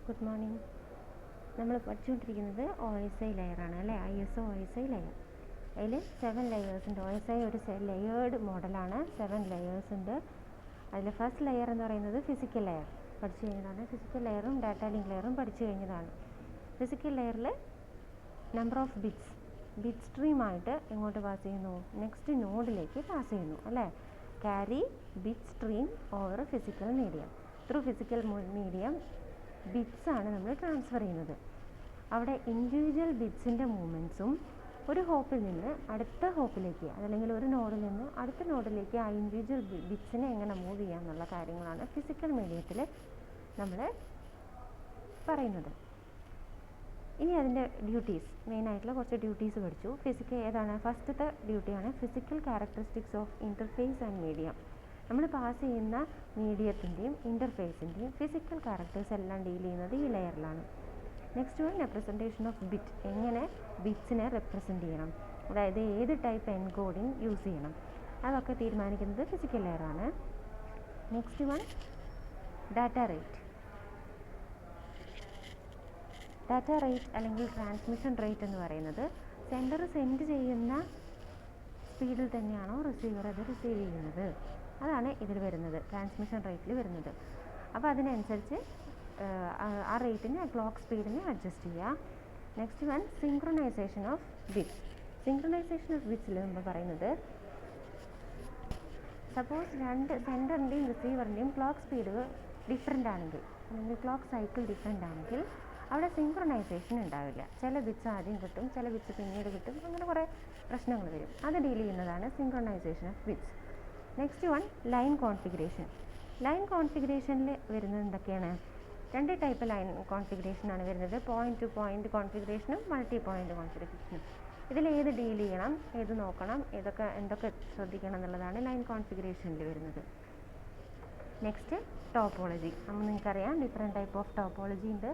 Good morning. നമ്മൾ പഠിച്ചുകൊണ്ടിരിക്കുന്നത് OSI ലെയറാണ് അല്ലേ, ISO OSI ലെയർ. അതിൽ 7 ലെയേഴ്സ് ഉണ്ട്. OSI ഒരു ലെയേർഡ് മോഡലാണ്, 7 ലെയേഴ്സ് ഉണ്ട്. അതിൽ ഫസ്റ്റ് ലെയർ എന്ന് പറയുന്നത് ഫിസിക്കൽ ലെയർ പഠിച്ചു കഴിഞ്ഞതാണ്. ഫിസിക്കൽ ലെയറും ഡാറ്റ ലിങ്ക് ലെയറും പഠിച്ചു കഴിഞ്ഞതാണ്. ഫിസിക്കൽ ലെയറിൽ നമ്പർ ഓഫ് ബിറ്റ് സ്ട്രീമായിട്ട് എങ്ങോട്ട് പാസ് ചെയ്യുന്നു? നെക്സ്റ്റ് നോഡിലേക്ക് പാസ് ചെയ്യുന്നു അല്ലേ. Carry bit stream over physical medium. Through physical medium bits ആണ് നമ്മൾ ട്രാൻസ്ഫർ ചെയ്യുന്നത്. അവിടെ ഇൻഡിവിജ്വൽ ബിറ്റ്സിൻ്റെ മൂവ്മെൻറ്റ്സും ഒരു ഹോപ്പിൽ നിന്ന് അടുത്ത ഹോപ്പിലേക്ക്, അതല്ലെങ്കിൽ ഒരു നോഡിൽ നിന്ന് അടുത്ത നോഡിലേക്ക് ആ ഇൻഡിവിജ്വൽ ബിറ്റ്സിനെ എങ്ങനെ മൂവ് ചെയ്യാം എന്നുള്ള കാര്യങ്ങളാണ് ഫിസിക്കൽ മീഡിയത്തിൽ നമ്മൾ പറയുന്നത്. ഇനി അതിൻ്റെ ഡ്യൂട്ടീസ്, മെയിനായിട്ടുള്ള കുറച്ച് ഡ്യൂട്ടീസ് പഠിച്ചു. ഏതാണ് ഫസ്റ്റത്തെ ഡ്യൂട്ടിയാണ് physical characteristics of interface and medium. നമ്മൾ പാസ് ചെയ്യുന്ന മീഡിയത്തിൻ്റെയും ഇൻ്റർഫേസിൻ്റെയും ഫിസിക്കൽ ക്യാരക്ടേഴ്സ് എല്ലാം ഡീൽ ചെയ്യുന്നത് ഈ ലെയറിലാണ്. Next one representation of bit, എങ്ങനെ ബിറ്റ്സിനെ റെപ്രസെൻറ്റ് ചെയ്യണം, അതായത് ഏത് ടൈപ്പ് എൻകോഡിങ് യൂസ് ചെയ്യണം, അതൊക്കെ തീരുമാനിക്കുന്നത് ഫിസിക്കൽ ലെയറാണ്. Next one data rate. Data rate അല്ലെങ്കിൽ ട്രാൻസ്മിഷൻ റേറ്റ് എന്ന് പറയുന്നത് സെൻഡർ സെൻഡ് ചെയ്യുന്ന സ്പീഡിൽ തന്നെയാണോ റിസീവർ അത് റിസീവ് ചെയ്യുന്നത്, അതാണ് ഇതിൽ വരുന്നത്, ട്രാൻസ്മിഷൻ റേറ്റിൽ വരുന്നത്. അപ്പോൾ അതിനനുസരിച്ച് ആ റേറ്റിന് ക്ലോക്ക് സ്പീഡിന് അഡ്ജസ്റ്റ് ചെയ്യുക. Next one synchronisation of bits. Synchronisation of ബിറ്റ്സിൽ നമ്മൾ പറയുന്നത് സപ്പോസ് രണ്ട് സെൻഡറിൻ്റെയും റിസീവറിൻ്റെയും ക്ലോക്ക് സ്പീഡ് ഡിഫറെൻ്റ് ആണെങ്കിൽ, അല്ലെങ്കിൽ ക്ലോക്ക് സൈക്കിൾ ഡിഫറെൻ്റ് ആണെങ്കിൽ അവിടെ സിങ്ക്രണൈസേഷൻ ഉണ്ടാവില്ല. ചില ബിറ്റ്സ് ആദ്യം കിട്ടും, ചില ബിറ്റ്സ് പിന്നീട് കിട്ടും, അങ്ങനെ കുറേ പ്രശ്നങ്ങൾ വരും. അത് ഡീൽ ചെയ്യുന്നതാണ് synchronisation of bits. Next one line configuration. Line കോൺഫിഗറേഷനിൽ വരുന്നത് എന്തൊക്കെയാണ്? 2 ടൈപ്പ് ലൈൻ കോൺഫിഗറേഷനാണ് വരുന്നത്, പോയിൻറ്റ് ടു പോയിൻറ്റ് കോൺഫിഗറേഷനും മൾട്ടി പോയിൻറ്റ് കോൺഫിഗറേഷനും. ഇതിൽ ഏത് ഡീൽ ചെയ്യണം, ഏത് നോക്കണം, എന്തൊക്കെ ശ്രദ്ധിക്കണം എന്നുള്ളതാണ് ലൈൻ കോൺഫിഗറേഷനിൽ വരുന്നത്. Next topology. നമ്മൾ നിങ്ങൾക്കറിയാം ഡിഫറെൻറ്റ് ടൈപ്പ് ഓഫ് ടോപ്പോളജി ഉണ്ട്.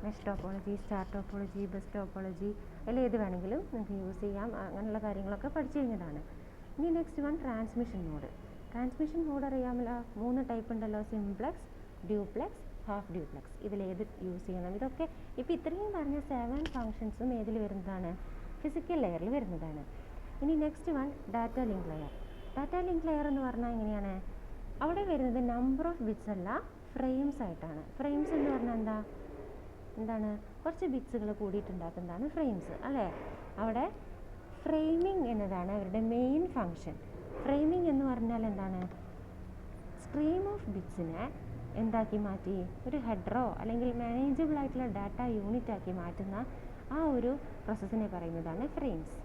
Mesh topology, star topology, bus topology, അതിൽ ഏത് വേണമെങ്കിലും നിങ്ങൾക്ക് യൂസ് ചെയ്യാം. അങ്ങനെയുള്ള കാര്യങ്ങളൊക്കെ പഠിച്ചു കഴിഞ്ഞതാണ്. ഇനി next one transmission mode. Transmission mode അറിയാമല്ലോ, 3 ടൈപ്പ് ഉണ്ടല്ലോ, സിംപ്ലക്സ്, ഡ്യൂപ്ലെക്സ്, ഹാഫ് ഡ്യൂപ്ലെക്സ്. ഇതിലേത് യൂസ് ചെയ്യണം? ഇതൊക്കെ ഇപ്പോൾ ഇത്രയും പറഞ്ഞ 7 ഫങ്ഷൻസും ഏതിൽ വരുന്നതാണ്? ഫിസിക്കൽ ലെയറിൽ വരുന്നതാണ്. ഇനി next one data link layer. Data link layer എന്ന് പറഞ്ഞാൽ എങ്ങനെയാണ്? അവിടെ വരുന്നത് നമ്പർ ഓഫ് ബിറ്റ്സ് അല്ല, ഫ്രെയിംസ് ആയിട്ടാണ്. ഫ്രെയിംസ് എന്ന് പറഞ്ഞാൽ എന്താണ്? കുറച്ച് ബിറ്റ്സുകൾ കൂടിയിട്ടുണ്ടാക്കുന്നതാണ് ഫ്രെയിംസ് അല്ലേ. അവിടെ ഫ്രെയിമിംഗ് എന്നതാണ് അവരുടെ മെയിൻ ഫങ്ഷൻ. ഫ്രെയിമിംഗ് എന്ന് പറഞ്ഞാൽ എന്താണ്? സ്ട്രീം ഓഫ് ബിറ്റ്സിനെ എന്താക്കി മാറ്റി, ഒരു ഹെഡറോ അല്ലെങ്കിൽ മാനേജബിൾ ആയിട്ടുള്ള ഡാറ്റ യൂണിറ്റ് ആക്കി മാറ്റുന്ന ആ ഒരു പ്രോസസ്സിനെ പറയുന്നതാണ് ഫ്രെയിംസ്.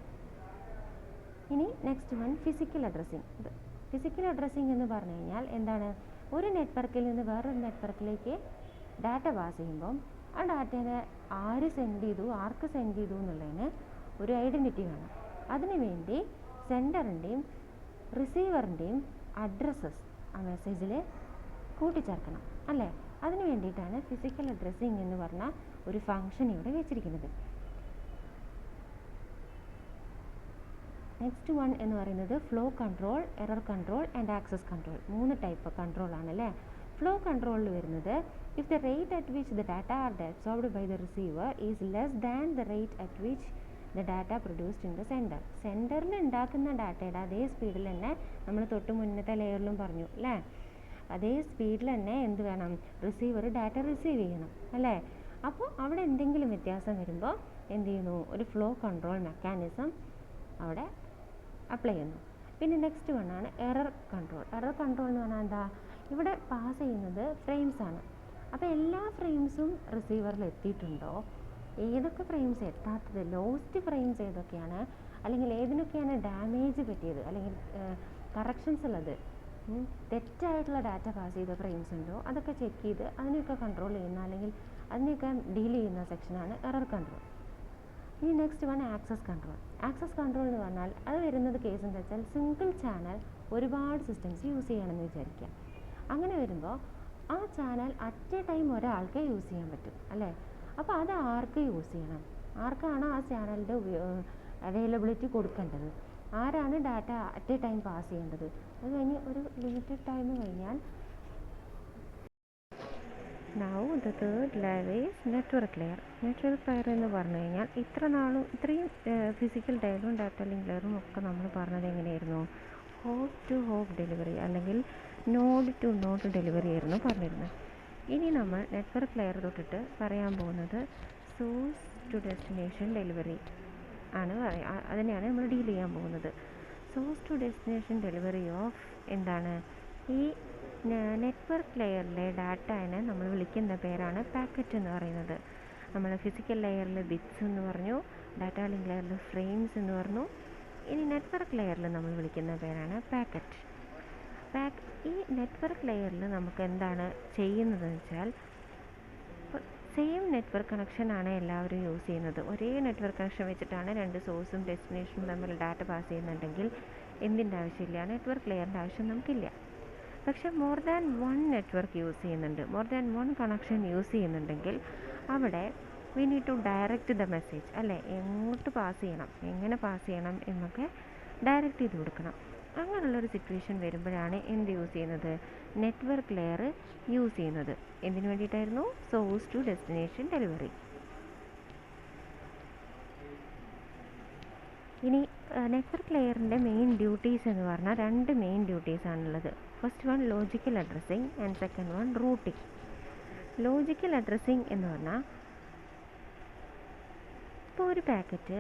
ഇനി next one physical addressing. Physical addressing എന്ന് പറഞ്ഞു കഴിഞ്ഞാൽ എന്താണ്? ഒരു നെറ്റ്വർക്കിൽ നിന്ന് വേറൊരു നെറ്റ്വർക്കിലേക്ക് ഡാറ്റ പാസ് ചെയ്യുമ്പം ആ ഡാറ്റേനെ ആര് സെൻഡ് ചെയ്തു, ആർക്ക് സെൻഡ് ചെയ്തു എന്നുള്ളതിന് ഒരു ഐഡൻറ്റിറ്റി വേണം. അതിനുവേണ്ടി സെൻഡറിൻ്റെയും റിസീവറിൻ്റെയും അഡ്രസ്സസ് ആ മെസ്സേജിൽ കൂട്ടിച്ചേർക്കണം അല്ലേ. അതിന് വേണ്ടിയിട്ടാണ് ഫിസിക്കൽ അഡ്രസ്സിങ് എന്ന് പറഞ്ഞ ഒരു ഫങ്ഷൻ ഇവിടെ വെച്ചിരിക്കുന്നത്. നെക്സ്റ്റ് വൺ എന്ന് പറയുന്നത് flow control, error control and access control. 3 type control ആണല്ലേ. ഫ്ലോ കൺട്രോളിൽ വരുന്നത് if the rate at which the data are absorbed by the receiver is less than the rate at which the data produced in the sender. സെൻഡറിൽ ഉണ്ടാക്കുന്ന ഡാറ്റയുടെ അതേ സ്പീഡിൽ തന്നെ, നമ്മൾ തൊട്ട് മുന്നത്തെ ലെയറിലും പറഞ്ഞു അല്ലേ, അതേ സ്പീഡിൽ തന്നെ എന്ത് വേണം? റിസീവർ ഡാറ്റ റിസീവ് ചെയ്യണം അല്ലേ. അപ്പോൾ അവിടെ എന്തെങ്കിലും വ്യത്യാസം വരുമ്പോൾ എന്ത് ചെയ്യുന്നു? ഒരു ഫ്ലോ കൺട്രോൾ മെക്കാനിസം അവിടെ അപ്ലൈ ചെയ്യുന്നു. പിന്നെ നെക്സ്റ്റ് വൺ ആണ് എറർ കൺട്രോൾ. എറർ കൺട്രോൾ എന്ന് പറഞ്ഞാൽ എന്താ? ഇവിടെ പാസ് ചെയ്യുന്നത് ഫ്രെയിംസ് ആണ്. അപ്പോൾ എല്ലാ ഫ്രെയിംസും റിസീവറിൽ എത്തിയിട്ടുണ്ടോ, ഏതൊക്കെ ഫ്രെയിംസ് എത്താത്തത്, ലോസ്റ്റ് ഫ്രെയിംസ് ഏതൊക്കെയാണ്, അല്ലെങ്കിൽ ഏതിനൊക്കെയാണ് ഡാമേജ് പറ്റിയത്, അല്ലെങ്കിൽ കറക്ഷൻസ് ഉള്ളത്, തെറ്റായിട്ടുള്ള ഡാറ്റ പാസ് ചെയ്ത ഫ്രെയിംസ് ഉണ്ടോ, അതൊക്കെ ചെക്ക് ചെയ്ത് അതിനെയൊക്കെ കൺട്രോൾ ചെയ്യുന്ന, അല്ലെങ്കിൽ അതിനെയൊക്കെ ഡീൽ ചെയ്യുന്ന സെക്ഷനാണ് എറർ കൺട്രോൾ. ഇനി next one access control. Access control എന്ന് പറഞ്ഞാൽ അത് വരുന്നത് കേസ് എന്താ വെച്ചാൽ സിംഗിൾ ചാനൽ ഒരുപാട് സിസ്റ്റംസ് യൂസ് ചെയ്യണമെന്ന് വിചാരിക്കുക. അങ്ങനെ വരുമ്പോൾ ആ ചാനൽ അറ്റ് എ ടൈം ഒരാൾക്കേ യൂസ് ചെയ്യാൻ പറ്റും അല്ലേ. അപ്പോൾ അത് ആർക്ക് യൂസ് ചെയ്യണം, ആർക്കാണ് ആ ചാനലിൻ്റെ അവൈലബിലിറ്റി കൊടുക്കേണ്ടത്, ആരാണ് data at a time pass ചെയ്യേണ്ടത്. അത് കഴിഞ്ഞ് ഒരു ലിമിറ്റഡ് ടൈം കഴിഞ്ഞാൽ now the third layer is network layer. Network layer എന്ന് പറഞ്ഞു കഴിഞ്ഞാൽ ഇത്രയും ഫിസിക്കൽ ഡയലും ഡാറ്റ ലിങ്ക് ലെയറും ഒക്കെ നമ്മൾ പറഞ്ഞത് എങ്ങനെയായിരുന്നു? ഹോപ്പ് ടു ഹോപ്പ് ഡെലിവറി അല്ലെങ്കിൽ നോഡ് ടു നോഡ് ഡെലിവറി ആയിരുന്നു പറഞ്ഞിരുന്നത്. ഇനി നമ്മൾ നെറ്റ്വർക്ക് ലെയർ തൊട്ടിട്ട് പറയാൻ പോകുന്നത് സോഴ്സ് ടു ഡെസ്റ്റിനേഷൻ ഡെലിവറി ആണ്. അതിനെയാണ് നമ്മൾ ഡീൽ ചെയ്യാൻ പോകുന്നത്. Source to destination delivery of എന്താണ്? ഈ നെറ്റ്വർക്ക് ലെയറിലെ ഡാറ്റനെ നമ്മൾ വിളിക്കുന്ന പേരാണ് പാക്കറ്റ് എന്ന് പറയുന്നത്. നമ്മൾ ഫിസിക്കൽ ലെയറിൽ ബിറ്റ്സ് എന്ന് പറഞ്ഞു, ഡാറ്റ ലിങ്ക് ലെയറിൽ ഫ്രെയിംസ് എന്ന് പറഞ്ഞു. ഇനി നെറ്റ്വർക്ക് ലെയറിൽ നമ്മൾ വിളിക്കുന്ന പേരാണ് പാക്കറ്റ്. ഈ നെറ്റ്വർക്ക് ലെയറിൽ നമുക്ക് എന്താണ് ചെയ്യുന്നതെന്ന് വെച്ചാൽ, സെയിം നെറ്റ്വർക്ക് കണക്ഷനാണ് എല്ലാവരും യൂസ് ചെയ്യുന്നത്. ഒരേ നെറ്റ്വർക്ക് കണക്ഷൻ വെച്ചിട്ടാണ് രണ്ട് സോഴ്സും ഡെസ്റ്റിനേഷനും തമ്മിൽ ഡാറ്റ പാസ് ചെയ്യുന്നുണ്ടെങ്കിൽ എന്തിൻ്റെ ആവശ്യമില്ല? നെറ്റ്വർക്ക് ലെയറിൻ്റെ ആവശ്യം നമുക്കില്ല. പക്ഷേ more than one network use ചെയ്യുന്നുണ്ട്, more than one connection use ചെയ്യുന്നുണ്ടെങ്കിൽ അവിടെ we need to direct the message, അല്ലേ? എങ്ങോട്ട് പാസ് ചെയ്യണം, എങ്ങനെ പാസ് ചെയ്യണം എന്നൊക്കെ ഡയറക്റ്റ് ചെയ്ത് കൊടുക്കണം. അങ്ങനെയുള്ളൊരു സിറ്റുവേഷൻ വരുമ്പോഴാണ് എന്ത് യൂസ് ചെയ്യുന്നത്? നെറ്റ്വർക്ക് ലെയർ യൂസ് ചെയ്യുന്നത്. എന്തിനു വേണ്ടിയിട്ടായിരുന്നു? Source to destination delivery. ഇനി നെറ്റ്വർക്ക് ലെയറിൻ്റെ മെയിൻ ഡ്യൂട്ടീസ് എന്ന് പറഞ്ഞാൽ രണ്ട് മെയിൻ ഡ്യൂട്ടീസ് ആണുള്ളത്. First one logical addressing and second one routing. Logical addressing എന്ന് പറഞ്ഞാൽ, ഇപ്പോൾ ഒരു പാക്കറ്റ്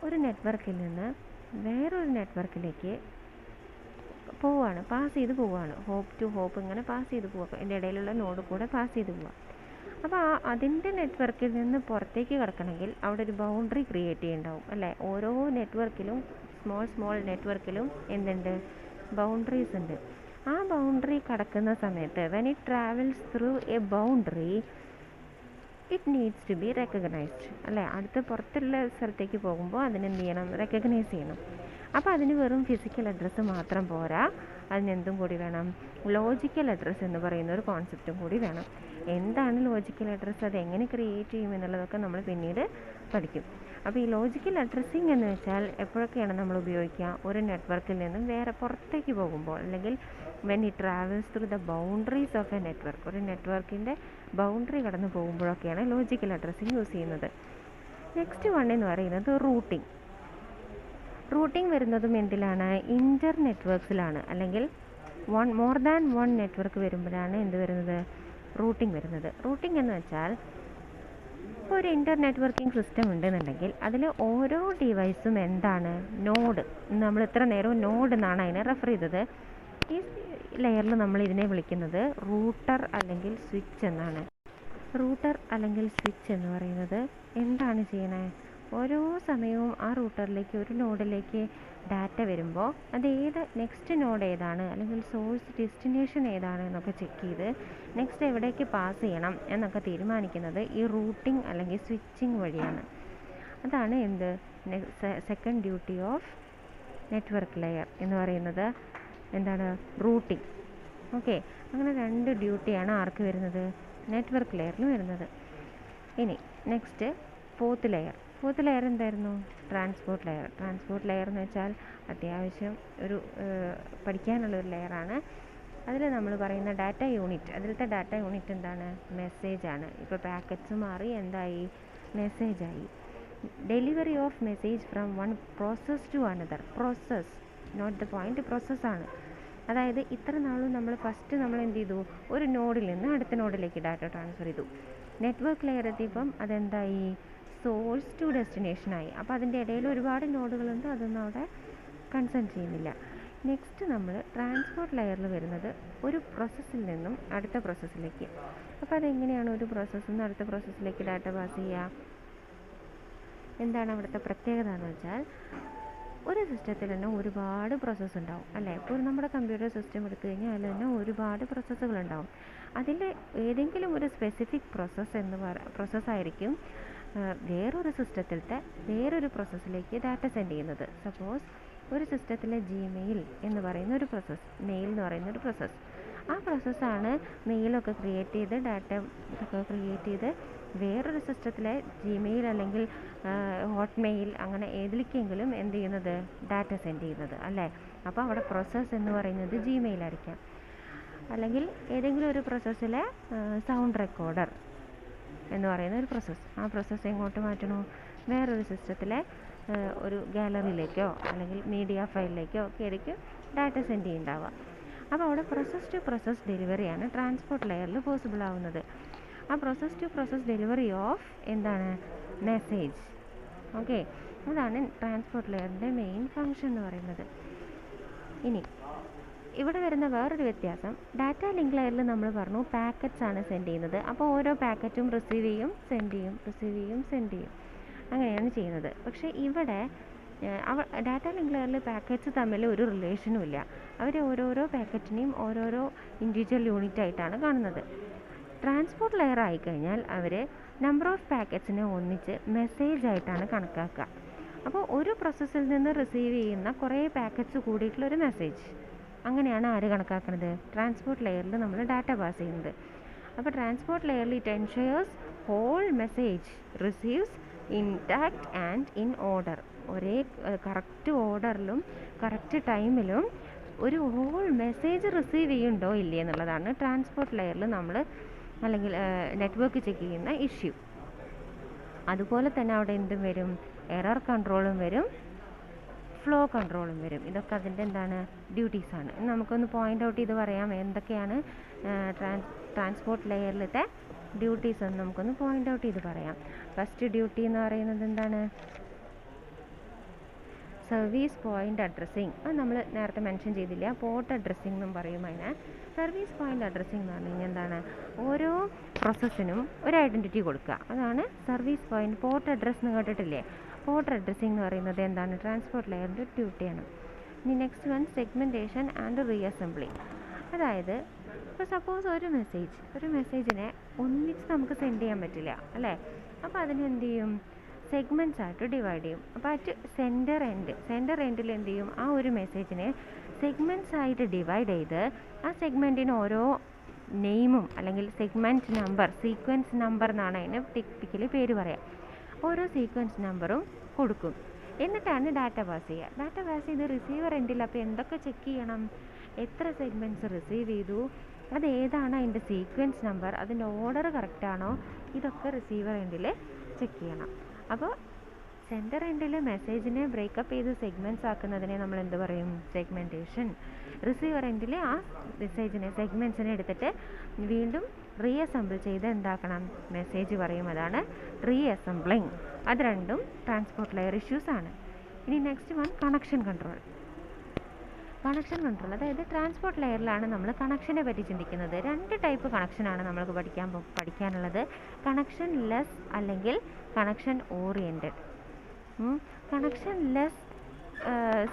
ഒരു നെറ്റ്വർക്കിൽ നിന്ന് വേറൊരു നെറ്റ്വർക്കിലേക്ക് പാസ് ചെയ്ത് പോവുകയാണ്. ഹോപ്പ് ടു ഹോപ്പ് ഇങ്ങനെ പാസ് ചെയ്ത് പോവുക, അതിൻ്റെ ഇടയിലുള്ള നോഡ് കൂടെ പാസ് ചെയ്ത് പോവുക. അപ്പോൾ അതിൻ്റെ നെറ്റ്വർക്കിൽ നിന്ന് പുറത്തേക്ക് കിടക്കണമെങ്കിൽ അവിടെ ഒരു ബൗണ്ടറി ക്രിയേറ്റ് ചെയ്യുന്നുണ്ടാവും, അല്ലേ? ഓരോ നെറ്റ്വർക്കിലും സ്മോൾ നെറ്റ്വർക്കിലും എന്തുണ്ട്? ബൗണ്ടറീസ് ഉണ്ട്. ആ ബൗണ്ടറി കടക്കുന്ന സമയത്ത് when it travels through a boundary it needs to be recognised, അല്ലേ? അടുത്ത പുറത്തുള്ള സ്ഥലത്തേക്ക് പോകുമ്പോൾ അതിനെന്ത് ചെയ്യണം? റെക്കഗ്നൈസ് ചെയ്യണം. അപ്പോൾ അതിന് വെറും ഫിസിക്കൽ അഡ്രസ്സ് മാത്രം പോരാ, അതിനെന്തും കൂടി വേണം? ലോജിക്കൽ അഡ്രസ്സ് എന്ന് പറയുന്ന ഒരു കോൺസെപ്റ്റും കൂടി വേണം. എന്താണ് ലോജിക്കൽ അഡ്രസ്സ്, അത് എങ്ങനെ ക്രിയേറ്റ് ചെയ്യും എന്നുള്ളതൊക്കെ നമ്മൾ പിന്നീട് പഠിക്കും. അപ്പോൾ ഈ ലോജിക്കൽ അഡ്രസ്സിങ് എന്ന് വെച്ചാൽ എപ്പോഴൊക്കെയാണ് നമ്മൾ ഉപയോഗിക്കുക? ഒരു നെറ്റ്വർക്കിൽ നിന്നും വേറെ പുറത്തേക്ക് പോകുമ്പോൾ, അല്ലെങ്കിൽ when it travels through the boundaries of A network, ഒരു നെറ്റ്വർക്കിൻ്റെ ബൗണ്ടറി കടന്നു പോകുമ്പോഴൊക്കെയാണ് ലോജിക്കൽ അഡ്രസ്സിങ് യൂസ് ചെയ്യുന്നത്. നെക്സ്റ്റ് വൺ എന്ന് പറയുന്നത് റൂട്ടിംഗ്. റൂട്ടിംഗ് വരുന്നതും എന്തിലാണ്? ഇൻ്റർ നെറ്റ്വർക്ക്സിലാണ്, അല്ലെങ്കിൽ മോർ ദാൻ വൺ നെറ്റ്വർക്ക് വരുമ്പോഴാണ് എന്ത് വരുന്നത്? റൂട്ടിംഗ് വരുന്നത്. റൂട്ടിംഗ് എന്ന് വെച്ചാൽ, ഇപ്പോൾ ഒരു ഇൻ്റർ നെറ്റ്വർക്കിംഗ് സിസ്റ്റം ഉണ്ടെന്നുണ്ടെങ്കിൽ അതിൽ ഓരോ ഡിവൈസും എന്താണ്? നോഡ്. നമ്മൾ ഇത്ര നേരവും നോഡ് എന്നാണ് അതിനെ റെഫർ ചെയ്തത്. ഈ ലെയറിൽ നമ്മൾ ഇതിനെ വിളിക്കുന്നത് റൂട്ടർ അല്ലെങ്കിൽ സ്വിച്ച് എന്നാണ്. റൂട്ടർ അല്ലെങ്കിൽ സ്വിച്ച് എന്ന് പറയുന്നത് എന്താണ് ചെയ്യണേ? ഓരോ സമയവും ആ റൂട്ടറിലേക്ക്, ഒരു നോഡിലേക്ക് ഡാറ്റ വരുമ്പോൾ അത് നെക്സ്റ്റ് നോഡ് ഏതാണ്, അല്ലെങ്കിൽ സോഴ്സ് ഡെസ്റ്റിനേഷൻ ഏതാണ് എന്നൊക്കെ ചെക്ക് ചെയ്ത് നെക്സ്റ്റ് എവിടേക്ക് പാസ് ചെയ്യണം എന്നൊക്കെ തീരുമാനിക്കുന്നത് ഈ റൂട്ടിംഗ് അല്ലെങ്കിൽ സ്വിച്ചിങ് വഴിയാണ്. അതാണ് എന്ത്? Second duty of network layer എന്ന് പറയുന്നത് എന്താണ്? റൂട്ടിംഗ്. ഓക്കെ, അങ്ങനെ രണ്ട് ഡ്യൂട്ടിയാണ് ആർക്ക് വരുന്നത്? നെറ്റ്വർക്ക് ലെയറിന് വരുന്നത്. ഇനി നെക്സ്റ്റ് ഫോർത്ത് ലെയർ എന്തായിരുന്നു? Transport layer. ട്രാൻസ്പോർട്ട് ലെയർ എന്ന് വെച്ചാൽ അത്യാവശ്യം ഒരു പഠിക്കാനുള്ളൊരു ലെയറാണ്. അതിൽ നമ്മൾ പറയുന്ന ഡാറ്റ യൂണിറ്റ്, അതിലത്തെ ഡാറ്റ യൂണിറ്റ് എന്താണ്? മെസ്സേജാണ്. ഇപ്പോൾ പാക്കറ്റ്സ് മാറി എന്തായി? മെസ്സേജായി. Delivery of message from one process to another. Process, not the point, പ്രോസസ്സാണ്. അതായത് ഇത്ര നാളും ഫസ്റ്റ് നമ്മൾ എന്ത് ചെയ്തു? ഒരു നോഡിൽ നിന്ന് അടുത്ത നോഡിലേക്ക് ഡാറ്റ ട്രാൻസ്ഫർ ചെയ്തു. നെറ്റ്വർക്ക് ലെയർ എത്തിയപ്പം അതെന്തായി? സോഴ്സ് ടു ഡെസ്റ്റിനേഷനായി. അപ്പോൾ അതിൻ്റെ ഇടയിൽ ഒരുപാട് നോഡുകളുണ്ട്, അതൊന്നും അവിടെ കൺസേൺ ചെയ്യുന്നില്ല. നെക്സ്റ്റ് നമ്മൾ ട്രാൻസ്പോർട്ട് ലെയറിൽ വരുന്നത് ഒരു പ്രോസസ്സിൽ നിന്നും അടുത്ത പ്രോസസ്സിലേക്ക്. അപ്പോൾ അതെങ്ങനെയാണ് ഒരു പ്രോസസ്സിൽ നിന്ന് അടുത്ത പ്രോസസ്സിലേക്ക് ഡാറ്റ പാസ് ചെയ്യുക? എന്താണ് അവിടുത്തെ പ്രത്യേകത എന്ന് വെച്ചാൽ, ഒരു സിസ്റ്റത്തിൽ തന്നെ ഒരുപാട് പ്രോസസ്സ് ഉണ്ടാവും, അല്ലേ? ഇപ്പോൾ നമ്മുടെ കമ്പ്യൂട്ടർ സിസ്റ്റം എടുത്തു കഴിഞ്ഞാൽ അതിൽ തന്നെ ഒരുപാട് പ്രോസസ്സുകളുണ്ടാവും. അതിൽ ഏതെങ്കിലും ഒരു സ്പെസിഫിക് പ്രോസസ്സായിരിക്കും വേറൊരു സിസ്റ്റത്തിലത്തെ വേറൊരു പ്രോസസ്സിലേക്ക് ഡാറ്റ സെൻഡ് ചെയ്യുന്നത്. സപ്പോസ് ഒരു സിസ്റ്റത്തിലെ ജിമെയിൽ എന്ന് പറയുന്ന ഒരു പ്രോസസ്സ്, മെയിൽ എന്ന് പറയുന്ന ഒരു പ്രോസസ്സ്, ആ പ്രോസസ്സാണ് മെയിലൊക്കെ ക്രിയേറ്റ് ചെയ്ത് ഡാറ്റ ഒക്കെ ക്രിയേറ്റ് ചെയ്ത് വേറൊരു സിസ്റ്റത്തിലെ ജിമെയിൽ അല്ലെങ്കിൽ ഹോട്ട്മെയിൽ അങ്ങനെ ഏതിലേക്കെങ്കിലും എന്ത് ചെയ്യുന്നത്? ഡാറ്റ സെൻഡ് ചെയ്യുന്നത്, അല്ലേ? അപ്പോൾ അവിടെ പ്രോസസ്സ് എന്ന് പറയുന്നത് ജിമെയിലായിരിക്കാം. അല്ലെങ്കിൽ ഏതെങ്കിലും ഒരു പ്രോസസ്സിലെ സൗണ്ട് റെക്കോർഡർ എന്ന് പറയുന്ന ഒരു പ്രോസസ്സ്, ആ പ്രോസസ്സ് എങ്ങോട്ട് മാറ്റണോ, വേറൊരു സിസ്റ്റത്തിലെ ഒരു ഗാലറിയിലേക്കോ അല്ലെങ്കിൽ മീഡിയ ഫയലിലേക്കോ ഒക്കെ ആയിരിക്കും ഡാറ്റ സെൻഡ് ചെയ്യുന്നുണ്ടാവുക. അപ്പോൾ അവിടെ പ്രോസസ് ടു പ്രോസസ് ഡെലിവറിയാണ് ട്രാൻസ്പോർട്ട് ലെയറിൽ പോസിബിൾ ആവുന്നത്. ആ process to process delivery of എന്താണ്, മെസ്സേജ്. ഓക്കെ, അതാണ് ട്രാൻസ്പോർട്ട് ലെയറിൻ്റെ മെയിൻ ഫങ്ഷൻ എന്ന് പറയുന്നത്. ഇനി ഇവിടെ വരുന്ന വേറൊരു വ്യത്യാസം, ഡാറ്റ ലിങ്ക് ലെയറിൽ നമ്മൾ പറഞ്ഞു പാക്കറ്റ്സ് ആണ് സെൻഡ് ചെയ്യുന്നത്. അപ്പോൾ ഓരോ പാക്കറ്റും റിസീവ് ചെയ്യും, സെൻഡ് ചെയ്യും, റിസീവ് ചെയ്യും, സെൻഡ് ചെയ്യും, അങ്ങനെയാണ് ചെയ്യുന്നത്. പക്ഷേ ഇവിടെ ഡാറ്റ ലിങ്ക് ലെയറിൽ പാക്കറ്റ്സ് തമ്മിൽ ഒരു റിലേഷനും ഇല്ല. അവർ ഓരോരോ പാക്കറ്റിനെയും ഓരോരോ ഇൻഡിവിജ്വൽ യൂണിറ്റ് ആയിട്ടാണ് കാണുന്നത്. ട്രാൻസ്പോർട്ട് ലെയർ ആയിക്കഴിഞ്ഞാൽ അവർ നമ്പർ ഓഫ് പാക്കറ്റ്സിനെ ഒന്നിച്ച് മെസ്സേജ് ആയിട്ടാണ് കണക്കാക്കുക. അപ്പോൾ ഒരു പ്രോസസ്സിൽ നിന്ന് റിസീവ് ചെയ്യുന്ന കുറേ പാക്കറ്റ്സ് കൂടിയിട്ടുള്ളൊരു മെസ്സേജ്, അങ്ങനെയാണ് ആര് കണക്കാക്കുന്നത്, ട്രാൻസ്പോർട്ട് ലെയറിൽ നമ്മൾ ഡാറ്റ പാസ് ചെയ്യുന്നത്. അപ്പോൾ ട്രാൻസ്പോർട്ട് ലെയറിൽ it ensures whole message receives intact and in order. ഒരേ കറക്റ്റ് ഓർഡറിലും കറക്റ്റ് ടൈമിലും ഒരു ഹോൾ മെസ്സേജ് റിസീവ് ചെയ്യുന്നുണ്ടോ ഇല്ലേ എന്നുള്ളതാണ് ട്രാൻസ്പോർട്ട് ലെയറിൽ നമ്മൾ അല്ലെങ്കിൽ നെറ്റ്വർക്ക് ചെക്ക് ചെയ്യുന്ന ഇഷ്യൂ. അതുപോലെ തന്നെ അവിടെ എന്തും വരും, എറർ കൺട്രോളും വരും, ഫ്ലോ കൺട്രോളും വരും. ഇതൊക്കെ അതിൻ്റെ എന്താണ്, ഡ്യൂട്ടീസാണ്. നമുക്കൊന്ന് പോയിൻ്റ് ഔട്ട് ചെയ്ത് പറയാം എന്തൊക്കെയാണ് ട്രാൻസ്പോർട്ട് ലെയറിലത്തെ ഡ്യൂട്ടീസ് എന്ന് നമുക്കൊന്ന് പോയിൻ്റ് ഔട്ട് ചെയ്ത് പറയാം. ഫസ്റ്റ് ഡ്യൂട്ടി എന്ന് പറയുന്നത് എന്താണ്, സർവീസ് പോയിൻ്റ് അഡ്രസ്സിങ്. അത് നമ്മൾ നേരത്തെ മെൻഷൻ ചെയ്തില്ല, പോർട്ട് അഡ്രസ്സിങ് എന്നും പറയും അതിനെ. സർവീസ് പോയിൻ്റ് അഡ്രസ്സിങ് എന്ന് പറഞ്ഞു കഴിഞ്ഞാൽ എന്താണ്, ഓരോ പ്രോസസ്സിനും ഒരു ഐഡൻറ്റിറ്റി കൊടുക്കുക, അതാണ് സർവീസ് പോയിൻ്റ്. പോർട്ട് അഡ്രസ്സ് എന്ന് കേട്ടിട്ടില്ലേ, പോർട്ട് അഡ്രസ്സിങ് എന്ന് പറയുന്നത് എന്താണ്, ട്രാൻസ്പോർട്ട് ലെയറിൻ്റെ ഡ്യൂട്ടിയാണ്. ഇനി നെക്സ്റ്റ് വൺ സെഗ്മെൻറ്റേഷൻ ആൻഡ് റീഅസംബ്ലി. അതായത് ഇപ്പോൾ സപ്പോസ് ഒരു മെസ്സേജിനെ ഒന്നിച്ച് നമുക്ക് സെൻഡ് ചെയ്യാൻ പറ്റില്ല അല്ലേ. അപ്പോൾ അതിന് എന്ത് ചെയ്യും, സെഗ്മെൻറ്റ്സ് ആയിട്ട് ഡിവൈഡ് ചെയ്യും. അപ്പോൾ അറ്റ് സെൻറ്റർ എൻഡിൽ എന്ത് ചെയ്യും, ആ ഒരു മെസ്സേജിനെ സെഗ്മെൻറ്റ്സ് ആയിട്ട് ഡിവൈഡ് ചെയ്ത് ആ സെഗ്മെൻറ്റിന് ഓരോ നെയിമും അല്ലെങ്കിൽ സെഗ്മെൻറ്റ് നമ്പർ, സീക്വൻസ് നമ്പർ എന്നാണ് അതിന് ടിപ്പിക്കലി പേര് പറയാം, ഓരോ സീക്വൻസ് നമ്പറും കൊടുക്കും. എന്നിട്ടാണ് ഡാറ്റ പാസ് ചെയ്യുക. ഡാറ്റ പാസ് ചെയ്ത് റിസീവർ എൻഡിൽ അപ്പോൾ എന്തൊക്കെ ചെക്ക് ചെയ്യണം, എത്ര സെഗ്മെൻറ്റ്സ് റിസീവ് ചെയ്തു, അത് ഏതാണ് അതിൻ്റെ സീക്വൻസ് നമ്പർ, അതിൻ്റെ ഓർഡർ കറക്റ്റാണോ, ഇതൊക്കെ റിസീവർ എൻഡിൽ ചെക്ക് ചെയ്യണം. അപ്പോൾ സെൻറ്റർ എൻഡിൽ മെസ്സേജിനെ ബ്രേക്കപ്പ് ചെയ്ത് സെഗ്മെൻറ്റ്സ് ആക്കുന്നതിനെ നമ്മൾ എന്ത് പറയും, സെഗ്മെൻറ്റേഷൻ. റിസീവർ എൻഡിൽ ആ മെസ്സേജിനെ സെഗ്മെൻറ്റ്സിനെ എടുത്തിട്ട് വീണ്ടും റീഅസംബിൾ ചെയ്ത് എന്താക്കണം, മെസ്സേജ് പറയും, അതാണ് റീഅസംബ്ലിങ്. അത് രണ്ടും ട്രാൻസ്പോർട്ട് ലെയർ ഇഷ്യൂസ് ആണ്. ഇനി നെക്സ്റ്റ് വൺ കണക്ഷൻ കൺട്രോൾ. അതായത് ട്രാൻസ്പോർട്ട് ലെയറിലാണ് നമ്മൾ കണക്ഷനെ പറ്റി ചിന്തിക്കുന്നത്. രണ്ട് ടൈപ്പ് കണക്ഷനാണ് നമ്മൾക്ക് പഠിക്കാനുള്ളത്, കണക്ഷൻ ലെസ് അല്ലെങ്കിൽ connection oriented. Connection less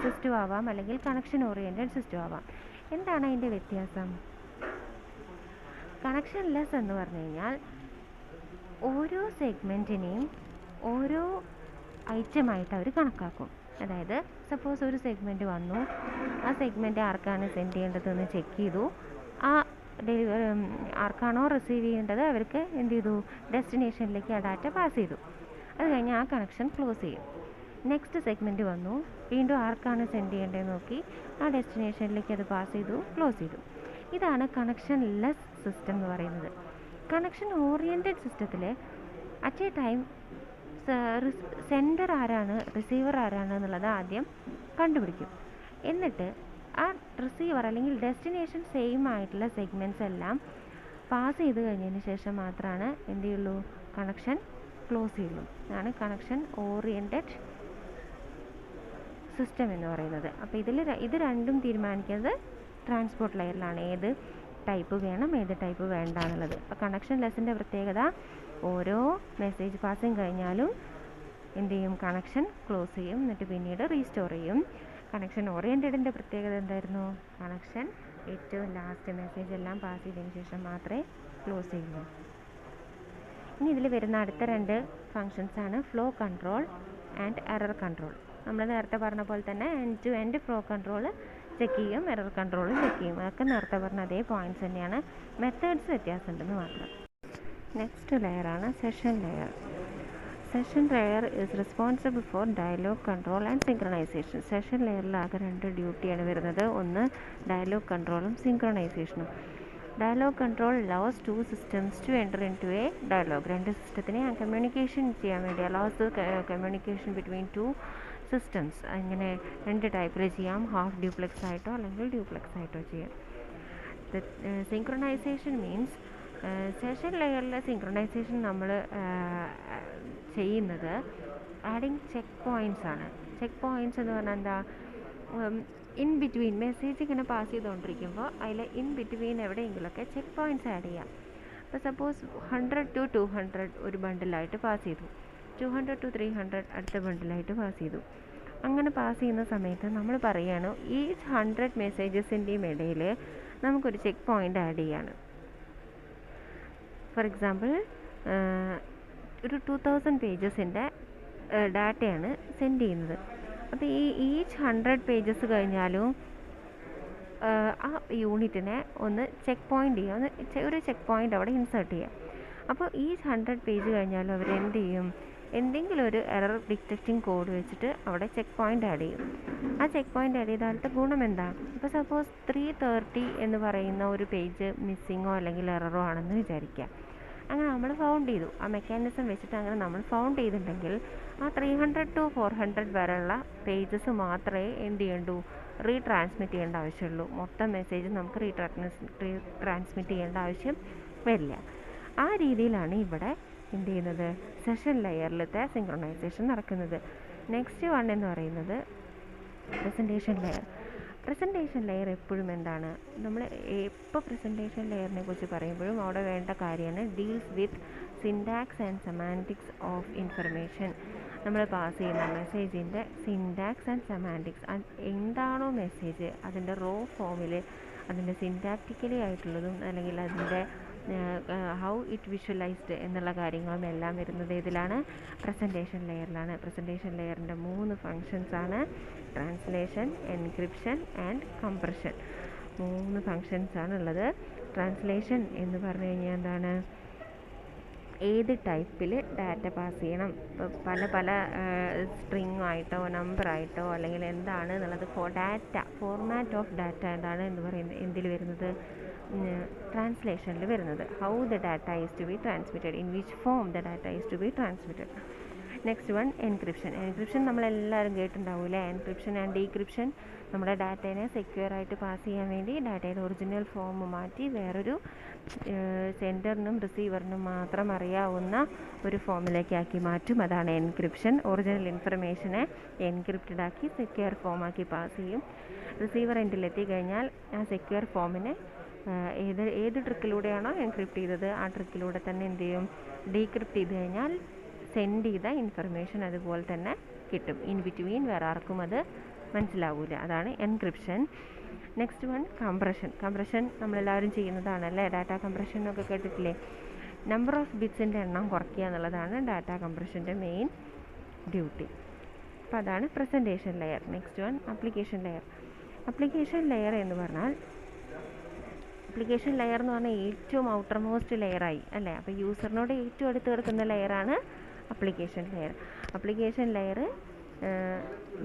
system ആവാം അല്ലെങ്കിൽ കണക്ഷൻ ഓറിയൻറ്റഡ് സിസ്റ്റം ആവാം. എന്താണ് അതിൻ്റെ വ്യത്യാസം? കണക്ഷൻ ലെസ് എന്ന് പറഞ്ഞു കഴിഞ്ഞാൽ ഓരോ സെഗ്മെൻറ്റിനെയും ഓരോ ഐറ്റമായിട്ട് അവർ കണക്കാക്കും. അതായത് സപ്പോസ് ഒരു സെഗ്മെൻറ്റ് വന്നു, ആ സെഗ്മെൻറ്റ് ആർക്കാണ് സെൻഡ് ചെയ്യേണ്ടതെന്ന് ചെക്ക് ചെയ്തു, ആ ആർക്കാണോ റിസീവ് ചെയ്യേണ്ടത് അവർക്ക് എന്ത് ചെയ്തു, ഡെസ്റ്റിനേഷനിലേക്ക് ആ ഡാറ്റ പാസ് ചെയ്തു. അത് കഴിഞ്ഞ് ആ കണക്ഷൻ ക്ലോസ് ചെയ്യും. നെക്സ്റ്റ് സെഗ്മെൻറ്റ് വന്നു, വീണ്ടും ആർക്കാണ് സെൻഡ് ചെയ്യേണ്ടതെന്ന് നോക്കി ആ ഡെസ്റ്റിനേഷനിലേക്ക് അത് പാസ് ചെയ്തു, ക്ലോസ് ചെയ്തു. ഇതാണ് കണക്ഷൻ ലെസ് സിസ്റ്റം എന്ന് പറയുന്നത്. കണക്ഷൻ ഓറിയൻറ്റഡ് സിസ്റ്റത്തിൽ അറ്റ് എ ടൈം സെൻഡർ ആരാണ്, റിസീവർ ആരാണ് എന്നുള്ളത് ആദ്യം കണ്ടുപിടിക്കും. എന്നിട്ട് ആ റിസീവർ അല്ലെങ്കിൽ ഡെസ്റ്റിനേഷൻ സെയിം ആയിട്ടുള്ള സെഗ്മെൻറ്റ്സ് എല്ലാം പാസ് ചെയ്ത് കഴിഞ്ഞതിന് ശേഷം മാത്രമാണ് എന്ത് ചെയ്യുള്ളൂ, കണക്ഷൻ ക്ലോസ് ചെയ്യുള്ളൂ. അതാണ് കണക്ഷൻ ഓറിയൻറ്റഡ് സിസ്റ്റം എന്ന് പറയുന്നത്. അപ്പോൾ ഇത് രണ്ടും തീരുമാനിക്കുന്നത് ട്രാൻസ്പോർട്ട് ലെയറിലാണ്, ഏത് ടൈപ്പ് വേണം ഏത് ടൈപ്പ് വേണ്ട എന്നുള്ളത്. അപ്പോൾ കണക്ഷൻ ലെസ്സിൻ്റെ പ്രത്യേകത, ഓരോ മെസ്സേജ് പാസിങ് കഴിഞ്ഞാലും എന്ത് ചെയ്യും, കണക്ഷൻ ക്ലോസ് ചെയ്യും, എന്നിട്ട് പിന്നീട് റീസ്റ്റോർ ചെയ്യും. കണക്ഷൻ ഓറിയൻറ്റഡിൻ്റെ പ്രത്യേകത എന്തായിരുന്നു, കണക്ഷൻ ഏറ്റവും ലാസ്റ്റ് മെസ്സേജ് എല്ലാം പാസ് ചെയ്തതിന് ശേഷം മാത്രമേ ക്ലോസ് ചെയ്യുള്ളൂ. ഇനി ഇതിൽ വരുന്ന അടുത്ത രണ്ട് ഫങ്ഷൻസാണ് flow control and error control. നമ്മൾ നേരത്തെ പറഞ്ഞ പോലെ തന്നെ end to end flow control check ചെയ്യും, എറർ കൺട്രോളും ചെക്ക് ചെയ്യും. അതൊക്കെ നേരത്തെ പറഞ്ഞ അതേ പോയിൻറ്റ്സ് തന്നെയാണ്, മെത്തേഡ്സ് വ്യത്യാസമുണ്ടെന്ന് മാത്രം. നെക്സ്റ്റ് ലെയറാണ് session layer. Session layer is responsible for dialogue control and synchronisation. Session ലെയറിൽ ആകെ രണ്ട് ഡ്യൂട്ടിയാണ് വരുന്നത്, ഒന്ന് ഡയലോഗ് കൺട്രോളും സിങ്ക്രണൈസേഷനും. Dialogue control allows two systems to enter into a dialogue. രണ്ട് സിസ്റ്റത്തിനെ കമ്മ്യൂണിക്കേഷൻ ചെയ്യാൻ വേണ്ടി allows communication between two systems. അങ്ങനെ രണ്ട് ടൈപ്പിൽ ചെയ്യാം, ഹാഫ് ഡ്യൂപ്ലെക്സ് ആയിട്ടോ അല്ലെങ്കിൽ ഡ്യൂപ്ലെക്സ് ആയിട്ടോ ചെയ്യാം. സിങ്ക്രണൈസേഷൻ മീൻസ് സെഷൻ ലെയറിൽ സിങ്ക്രണൈസേഷൻ നമ്മൾ ചെയ്യുന്നത് ആഡിങ് ചെക്ക് പോയിൻറ്റ്സ് ആണ്. ചെക്ക് പോയിൻറ്റ്സ് എന്ന് പറഞ്ഞാൽ എന്താ, ഇൻ ബിറ്റ്വീൻ മെസ്സേജ് ഇങ്ങനെ പാസ് ചെയ്തുകൊണ്ടിരിക്കുമ്പോൾ അതിൽ ഇൻ ബിറ്റ്വീൻ എവിടെയെങ്കിലുമൊക്കെ ചെക്ക് പോയിൻറ്റ്സ് ആഡ് ചെയ്യാം. അപ്പോൾ സപ്പോസ് 100 to 200 ഒരു ബണ്ടിലായിട്ട് പാസ് ചെയ്തു, 200 to 300 അടുത്ത ബണ്ടിലായിട്ട് പാസ് ചെയ്തു. അങ്ങനെ പാസ് ചെയ്യുന്ന സമയത്ത് നമ്മൾ പറയുകയാണ് ഈ 100 മെസ്സേജസിൻ്റെയും ഇടയിൽ നമുക്കൊരു ചെക്ക് പോയിൻ്റ് ആഡ് ചെയ്യാണ്. ഫോർ എക്സാമ്പിൾ ഒരു 2000 പേജസിൻ്റെ ഡാറ്റയാണ് സെൻഡ് ചെയ്യുന്നത്. അപ്പോൾ ഈച്ച് 100 പേജസ് കഴിഞ്ഞാലും ആ യൂണിറ്റിനെ ഒന്ന് ചെക്ക് പോയിൻ്റ് ചെയ്യുക, ഒരു ചെക്ക് പോയിൻ്റ് അവിടെ ഇൻസേർട്ട് ചെയ്യാം. അപ്പോൾ ഈ 100 പേജ് കഴിഞ്ഞാലും അവർ എന്ത് ചെയ്യും, എന്തെങ്കിലും ഒരു എറർ ഡിറ്റക്റ്റിംഗ് കോഡ് വെച്ചിട്ട് അവിടെ ചെക്ക് പോയിൻ്റ് ആഡ് ചെയ്യും. ആ ചെക്ക് പോയിൻ്റ് ആഡ് ചെയ്താലത്തെ ഗുണം എന്താ, ഇപ്പോൾ സപ്പോസ് 330 എന്ന് പറയുന്ന ഒരു പേജ് മിസ്സിങ്ങോ അല്ലെങ്കിൽ എററോ ആണെന്ന് വിചാരിക്കുക. അങ്ങനെ നമ്മൾ ഫൗണ്ട് ചെയ്തു, ആ മെക്കാനിസം വെച്ചിട്ട് അങ്ങനെ നമ്മൾ ഫൗണ്ട് ചെയ്തിട്ടുണ്ടെങ്കിൽ ആ 300 to 400 വരെയുള്ള പേജസ് മാത്രമേ എന്ത് ചെയ്യണ്ടൂ, റീട്രാൻസ്മിറ്റ് ചെയ്യേണ്ട ആവശ്യമുള്ളൂ. മൊത്തം മെസ്സേജ് നമുക്ക് റീട്രാൻസ്മിറ്റ് ചെയ്യേണ്ട ആവശ്യം വരില്ല. ആ രീതിയിലാണ് ഇവിടെ എന്ത് ചെയ്യുന്നത്, സെഷൻ ലെയറിലത്തെ സിങ്ക്രണൈസേഷൻ നടക്കുന്നത്. നെക്സ്റ്റ് വൺ എന്ന് പറയുന്നത് പ്രസൻറ്റേഷൻ ലെയർ. പ്രസൻറ്റേഷൻ ലെയർ എപ്പോഴും എന്താണ്, നമ്മൾ എപ്പോൾ പ്രസൻറ്റേഷൻ ലെയറിനെ കുറിച്ച് പറയുമ്പോഴും അവിടെ വേണ്ട കാര്യമാണ് deals with syntax and semantics of information. നമ്മൾ പാസ് ചെയ്യുന്ന മെസ്സേജിൻ്റെ സിൻടാക്സ് ആൻഡ് സെമാൻറ്റിക്സ്, എന്താണോ മെസ്സേജ് അതിൻ്റെ റോ ഫോമിൽ അതിൻ്റെ സിൻടാക്റ്റിക്കലി ആയിട്ടുള്ളതും അല്ലെങ്കിൽ അതിൻ്റെ ഹൗ ഇറ്റ് വിഷ്വലൈസ്ഡ് എന്നുള്ള കാര്യങ്ങളും എല്ലാം വരുന്നത് ഇതിലാണ്, പ്രസൻറ്റേഷൻ ലെയറിലാണ്. പ്രസൻറ്റേഷൻ ലെയറിൻ്റെ 3 ഫങ്ഷൻസാണ് ട്രാൻസ്ലേഷൻ, എൻക്രിപ്ഷൻ ആൻഡ് കംപ്രഷൻ. 3 ഫങ്ഷൻസാണ് ഉള്ളത്. ട്രാൻസ്ലേഷൻ എന്ന് പറഞ്ഞു കഴിഞ്ഞാൽ എന്താണ്, ഏത് ടൈപ്പിൽ ഡാറ്റ പാസ് ചെയ്യണം, ഇപ്പോൾ പല സ്ട്രിങ് ആയിട്ടോ നമ്പറായിട്ടോ അല്ലെങ്കിൽ എന്താണ് എന്നുള്ളത് ഫോർമാറ്റ് ഓഫ് ഡാറ്റ എന്താണ് എന്ന് പറയുന്നത് എന്തിൽ വരുന്നത്, ട്രാൻസ്ലേഷനിൽ വരുന്നത്. How the data is to be transmitted, in which form the data is to be transmitted. Next one encryption. Encryption നമ്മളെല്ലാവരും കേട്ടിട്ടുണ്ടാവില്ലേ, എൻക്രിപ്ഷൻ ആൻഡ് ഡീക്രിപ്ഷൻ. നമ്മുടെ ഡാറ്റേനെ സെക്യൂർ ആയിട്ട് പാസ് ചെയ്യാൻ വേണ്ടി ഡാറ്റയുടെ ഒറിജിനൽ ഫോം മാറ്റി വേറൊരു സെൻഡറിനും റിസീവറിനും മാത്രം അറിയാവുന്ന ഒരു ഫോമിലേക്ക് ആക്കി മാറ്റും. അതാണ് എൻക്രിപ്ഷൻ. ഒറിജിനൽ ഇൻഫർമേഷനെ എൻക്രിപ്റ്റഡ് ആക്കി സെക്യൂർ ഫോമാക്കി പാസ് ചെയ്യും. റിസീവർ എൻഡിലെത്തി കഴിഞ്ഞാൽ ആ സെക്യൂർ ഫോമിനെ ഏത് ട്രിക്കിലൂടെയാണോ എൻക്രിപ്റ്റ് ചെയ്തത് ആ ട്രിക്കിലൂടെ തന്നെ എന്ത് ചെയ്യും, ഡീക്രിപ്റ്റ് ചെയ്ത് കഴിഞ്ഞാൽ സെൻഡ് ചെയ്ത ഇൻഫർമേഷൻ അതുപോലെ തന്നെ കിട്ടും. ഇൻ ബിറ്റ്വീൻ വേറെ ആർക്കും അത് മനസ്സിലാവില്ല. അതാണ് encryption. Next one compression. Compression നമ്മളെല്ലാവരും ചെയ്യുന്നതാണല്ലേ, ഡാറ്റ കംപ്രഷൻ എന്നൊക്കെ കേട്ടിട്ടില്ലേ. നമ്പർ ഓഫ് ബിറ്റ്സിൻ്റെ എണ്ണം കുറയ്ക്കുക എന്നുള്ളതാണ് ഡാറ്റ കംപ്രഷൻ്റെ മെയിൻ ഡ്യൂട്ടി. അപ്പോൾ അതാണ് presentation layer. Next one application layer. Application layer എന്ന് പറഞ്ഞാൽ ഏറ്റവും ഔട്ടർ മോസ്റ്റ് ലെയറായി അല്ലേ. അപ്പോൾ യൂസറിനോട് ഏറ്റവും അടുത്ത് കിടക്കുന്ന ലെയറാണ് application layer. Application layer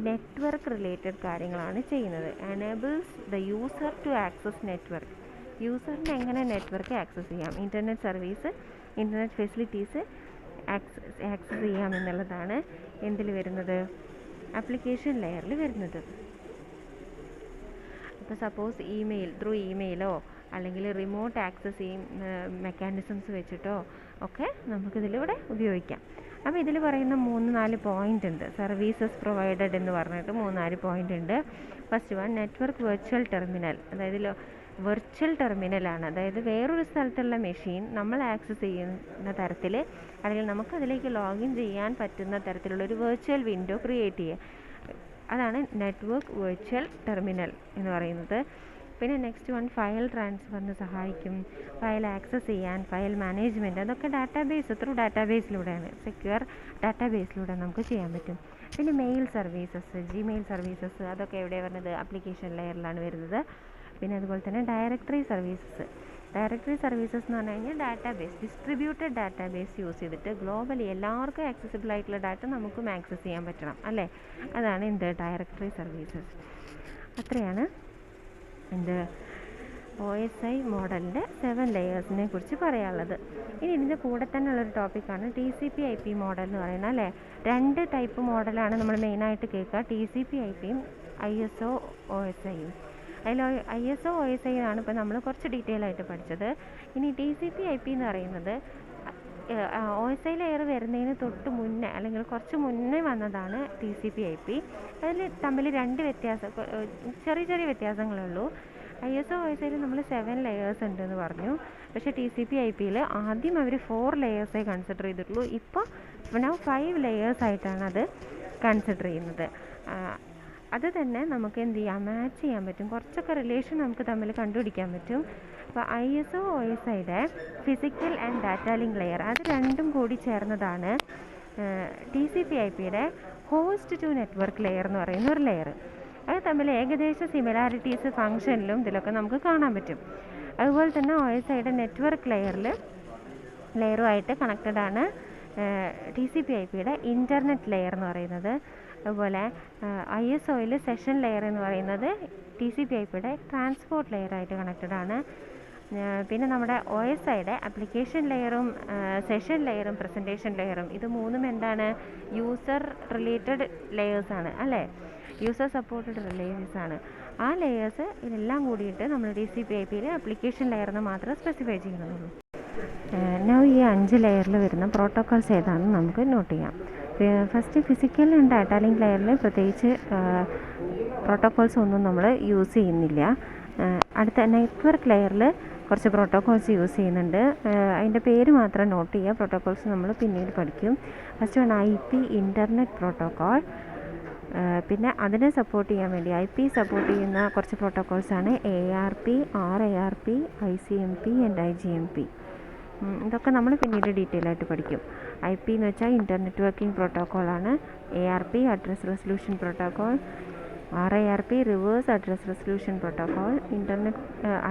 network related കാര്യങ്ങളാണ് ചെയ്യുന്നത്. Enables the user to access network. യൂസറിന് എങ്ങനെ നെറ്റ്വർക്ക് ആക്സസ് ചെയ്യാം, internet service, internet facilities access ചെയ്യാം എന്നുള്ളതാണ് എന്തിൽ വരുന്നത്, ആപ്ലിക്കേഷൻ ലെയറിൽ വരുന്നത്. ഇപ്പോൾ സപ്പോസ് ത്രൂ ഇമെയിലോ അല്ലെങ്കിൽ റിമോട്ട് ആക്സസ് ചെയ്യും മെക്കാനിസംസ് വെച്ചിട്ടോ ഒക്കെ നമുക്കിതിലൂടെ ഉപയോഗിക്കാം. അപ്പോൾ ഇതിൽ പറയുന്ന 3-4 പോയിൻ്റ് ഉണ്ട്. സർവീസസ് പ്രൊവൈഡഡ് എന്ന് പറഞ്ഞിട്ട് 3-4 പോയിൻ്റ് ഉണ്ട്. First one network virtual terminal. അതായത് വെർച്വൽ ടെർമിനലാണ്, അതായത് വേറൊരു സ്ഥലത്തുള്ള മെഷീൻ നമ്മൾ ആക്സസ് ചെയ്യുന്ന തരത്തിൽ അല്ലെങ്കിൽ നമുക്കതിലേക്ക് ലോഗിൻ ചെയ്യാൻ പറ്റുന്ന തരത്തിലുള്ളൊരു വെർച്വൽ വിൻഡോ ക്രിയേറ്റ് ചെയ്യുക. അതാണ് നെറ്റ്വർക്ക് വെർച്വൽ ടെർമിനൽ എന്ന് പറയുന്നത്. പിന്നെ നെക്സ്റ്റ് വൺ ഫയൽ ട്രാൻസ്ഫറിന് സഹായിക്കും, ഫയൽ ആക്സസ് ചെയ്യാൻ, ഫയൽ മാനേജ്മെൻറ്റ്, അതൊക്കെ ത്രൂ ഡാറ്റാബേസിലൂടെയാണ്, സെക്യൂർ ഡാറ്റാബേസിലൂടെ നമുക്ക് ചെയ്യാൻ പറ്റും. പിന്നെ മെയിൽ സർവീസസ്, ജിമെയിൽ സർവീസസ്, അതൊക്കെ എവിടെയാണ് വരുന്നത്, ആപ്ലിക്കേഷൻ ലെയറിലാണ് വരുന്നത്. പിന്നെ അതുപോലെ തന്നെ ഡയറക്ടറി സർവീസസ് എന്ന് പറഞ്ഞു കഴിഞ്ഞാൽ ഡിസ്ട്രിബ്യൂട്ടഡ് ഡാറ്റാബേസ് യൂസ് ചെയ്തിട്ട് ഗ്ലോബലി എല്ലാവർക്കും ആക്സസിബിൾ ആയിട്ടുള്ള ഡാറ്റ നമുക്കും ആക്സസ് ചെയ്യാൻ പറ്റണം അല്ലേ. അതാണ് ഡയറക്ടറി സർവീസസ്. അത്രയാണ് OSI മോഡലിൻ്റെ 7 ലെയേഴ്സിനെ കുറിച്ച് പറയാനുള്ളത്. ഇനി ഇതിൻ്റെ കൂടെ തന്നെ ഉള്ളൊരു ടോപ്പിക്കാണ് TCP/IP മോഡൽ എന്ന് പറയുന്നത് അല്ലേ. 2 ടൈപ്പ് മോഡലാണ് നമ്മൾ മെയിനായിട്ട് കേൾക്കുക, TCP/IPയും ISO OSIയും. അതിൽ ISO OSI ആണ് ഇപ്പോൾ നമ്മൾ കുറച്ച് ഡീറ്റെയിൽ ആയിട്ട് പഠിച്ചത്. ഇനി TCP/IP എന്ന് പറയുന്നത് OSI ലെയർ വരുന്നതിന് തൊട്ട് മുന്നേ അല്ലെങ്കിൽ കുറച്ച് മുന്നേ വന്നതാണ് TCP/IP. അതിൽ തമ്മിൽ 2 വ്യത്യാസം, ചെറിയ ചെറിയ വ്യത്യാസങ്ങളേ ഉള്ളൂ. ISO OSIയിൽ നമ്മൾ 7 ലെയേഴ്സ് ഉണ്ടെന്ന് പറഞ്ഞു. പക്ഷേ TCP/IPയിൽ ആദ്യം അവർ 4 ലെയേഴ്സേ കൺസിഡർ ചെയ്തിട്ടുള്ളൂ. ഇപ്പോൾ 5 ലെയേഴ്സ് ആയിട്ടാണ് അത് കൺസിഡർ ചെയ്യുന്നത്. അത് തന്നെ നമുക്ക് എന്ത് ചെയ്യാം, മാച്ച് ചെയ്യാൻ പറ്റും. കുറച്ചൊക്കെ റിലേഷൻ നമുക്ക് തമ്മിൽ കണ്ടുപിടിക്കാൻ പറ്റും. അപ്പോൾ ISO OSIയുടെ physical and data link layer, അത് രണ്ടും കൂടി ചേർന്നതാണ് TCP/IPയുടെ ഹോസ്റ്റ് ടു നെറ്റ്വർക്ക് ലെയർ എന്ന് പറയുന്ന ഒരു ലെയർ. അത് തമ്മിൽ ഏകദേശം സിമിലാരിറ്റീസ് ഫങ്ഷനിലും ഇതിലൊക്കെ നമുക്ക് കാണാൻ പറ്റും. അതുപോലെ തന്നെ OSIയുടെ നെറ്റ്വർക്ക് ലെയറുമായിട്ട് കണക്റ്റഡ് ആണ് TCP/IPയുടെ ഇൻ്റർനെറ്റ് ലെയർ എന്ന് പറയുന്നത്. അതുപോലെ ISOയിൽ സെഷൻ ലെയർ എന്ന് പറയുന്നത് TCP/IPയുടെ ട്രാൻസ്പോർട്ട് ലെയറായിട്ട് കണക്റ്റഡ് ആണ്. പിന്നെ നമ്മുടെ OSIയുടെ ആപ്ലിക്കേഷൻ ലെയറും സെഷൻ ലെയറും പ്രസൻറ്റേഷൻ ലെയറും, ഇത് മൂന്നും എന്താണ്, യൂസർ റിലേറ്റഡ് ലെയേഴ്സാണ് അല്ലേ, യൂസർ സപ്പോർട്ടഡ് റിലേഷൻസ് ആണ്. ആ ലെയേഴ്സ് ഇതെല്ലാം കൂടിയിട്ട് നമ്മൾ TCP/IPയിൽ ആപ്ലിക്കേഷൻ ലെയറിന് മാത്രമേ സ്പെസിഫൈ ചെയ്യുന്നുള്ളൂ. ഈ 5 ലെയറിൽ വരുന്ന പ്രോട്ടോക്കോൾസ് ഏതാണെന്ന് നമുക്ക് നോട്ട് ചെയ്യാം. First physical and data link ലെയറിൽ പ്രത്യേകിച്ച് പ്രോട്ടോക്കോൾസ് ഒന്നും നമ്മൾ യൂസ് ചെയ്യുന്നില്ല. അടുത്ത നെറ്റ്വർക്ക് ലെയറിൽ കുറച്ച് പ്രോട്ടോക്കോൾസ് യൂസ് ചെയ്യുന്നുണ്ട്. അതിൻ്റെ പേര് മാത്രം നോട്ട് ചെയ്യുക, പ്രോട്ടോക്കോൾസ് നമ്മൾ പിന്നീട് പഠിക്കും. First one IP internet protocol. പിന്നെ അതിനെ സപ്പോർട്ട് ചെയ്യാൻ വേണ്ടി IP സപ്പോർട്ട് ചെയ്യുന്ന കുറച്ച് പ്രോട്ടോക്കോൾസാണ് ARP, RARP, ICMP and IGMP. ഇതൊക്കെ നമ്മൾ പിന്നീട് ഡീറ്റെയിൽ ആയിട്ട് പഠിക്കും. IP എന്ന് വെച്ചാൽ ഇൻ്റർനെറ്റ് വർക്കിംഗ് പ്രോട്ടോക്കോളാണ്. ARP address resolution protocol. RARP reverse address resolution protocol.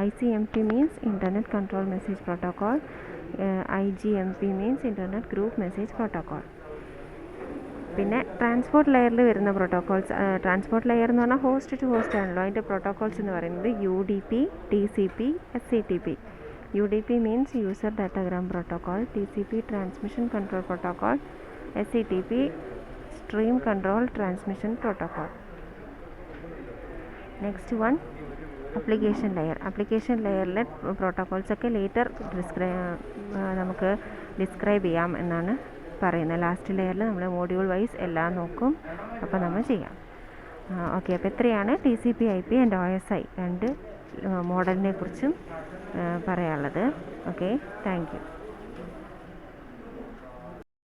ICMP means internet control message protocol. IGMP means internet group message protocol. പിന്നെ ട്രാൻസ്പോർട്ട് ലെയറിൽ വരുന്ന പ്രോട്ടോക്കോൾസ്, ട്രാൻസ്പോർട്ട് ലെയർ എന്ന് പറഞ്ഞാൽ ഹോസ്റ്റ് ടു ഹോസ്റ്റ് ആണല്ലോ. അതിൻ്റെ പ്രോട്ടോക്കോൾസ് എന്ന് പറയുന്നത് UDP, TCP, SCTP. UDP means user datagram protocol. TCP transmission control protocol. SCTP stream control transmission protocol. Next one application layer. Application ലെയറിലെ പ്രോട്ടോക്കോൾസൊക്കെ ലേറ്റർ നമുക്ക് ഡിസ്ക്രൈബ് ചെയ്യാം എന്നാണ് പറയുന്നത്. ലാസ്റ്റ് ലെയറിൽ നമ്മൾ മോഡ്യൂൾ വൈസ് എല്ലാം നോക്കും. അപ്പോൾ നമ്മൾ ചെയ്യാം. ഓക്കെ, അപ്പോൾ ഇത്രയാണ് TCP/IP ആൻഡ് OSI 2 മോഡലിനെ കുറിച്ചും പറയാനുള്ളത്. Okay, thank you.